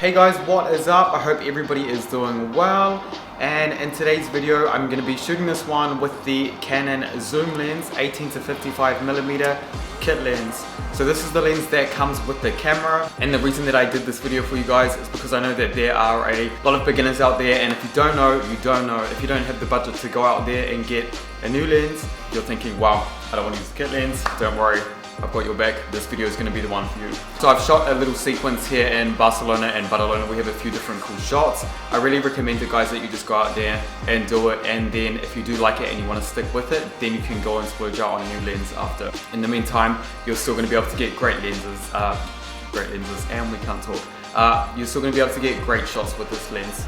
Hey guys, what is up? I hope everybody is doing well. And in today's video, I'm going to be shooting this one with the Canon zoom lens, 18 to 55mm kit lens. So this is the lens that comes with the camera, and the reason that I did this video for you guys is because I know that there are a lot of beginners out there, and if you don't know, you don't know. If you don't have the budget to go out there and get a new lens, you're thinking, wow, I don't want to use a kit lens. Don't worry, I've got your back. This video is going to be the one for you. So I've shot a little sequence here in Barcelona and Barcelona. We have a few different cool shots. I really recommend it, guys, that you just go out there and do it, and then if you do like it and you want to stick with it, then you can go and splurge out on a new lens after. In the meantime, you're still going to be able to get great lenses, and we can't talk. You're still going to be able to get great shots with this lens.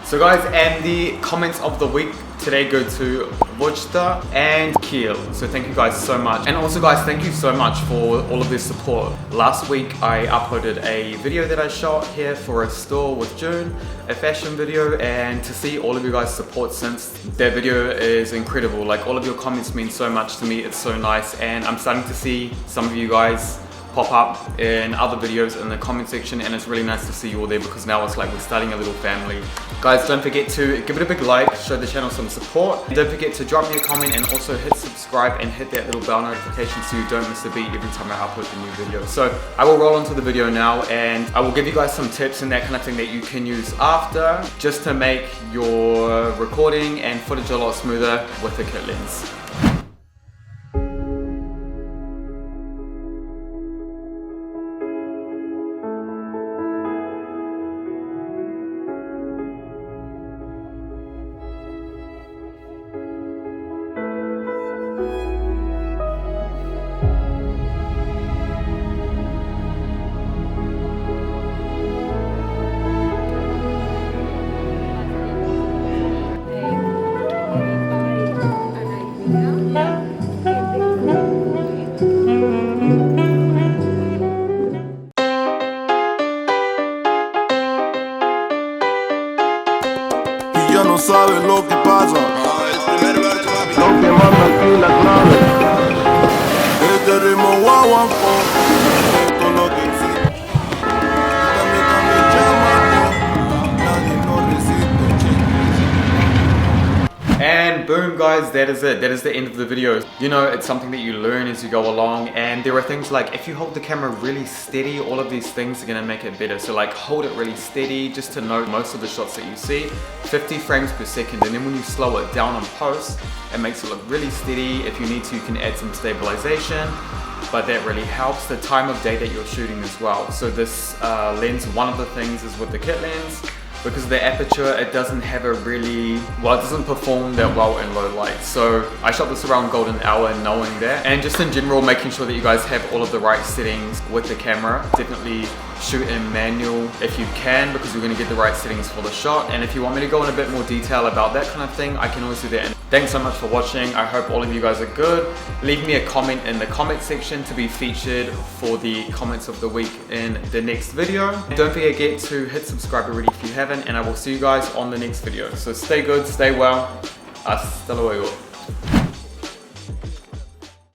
So guys, and the comments of the week today go to Vojta and Kiel. So thank you guys so much. And also guys, thank you so much for all of this support. Last week I uploaded a video that I shot here for a store with June, a fashion video, and to see all of you guys' support since, that video is incredible. Like, all of your comments mean so much to me. It's so nice, and I'm starting to see some of you guys pop up in other videos in the comment section, and it's really nice to see you all there, because now it's like we're starting a little family. Guys, don't forget to give it a big like, show the channel some support, and don't forget to drop me a comment and also hit subscribe and hit that little bell notification so you don't miss a beat every time I upload a new video. So I will roll into the video now, and I will give you guys some tips and that kind of thing that you can use after, just to make your recording and footage a lot smoother with the kit lens. Ya no sabes lo que pasa. Lo que manda aquí la clave. Este ritmo guaguancó. Esto es lo que existe. También chamaco. Nadie lo resiste. And boom guys, that is it. That is the end of the video. You know, it's something that you learn as you go along, and there are things like, if you hold the camera really steady, all of these things are gonna make it better. So like, hold it really steady, just to note most of the shots that you see, 50 frames per second, and then when you slow it down on post, it makes it look really steady. If you need to, you can add some stabilization, but that really helps. The time of day that you're shooting as well. So this lens, one of the things is with the kit lens, because the aperture, it doesn't have a really, well, it doesn't perform that well in low light. So I shot this around golden hour knowing that, and just in general making sure that you guys have all of the right settings with the camera. Definitely shoot in manual if you can, because you're going to get the right settings for the shot. And if you want me to go in a bit more detail about that kind of thing, I can always do that. And thanks so much for watching. I hope all of you guys are good. Leave me a comment in the comment section to be featured for the comments of the week in the next video. Don't forget to hit subscribe already if you haven't, and I will see you guys on the next video. So stay good, stay well. Hasta luego.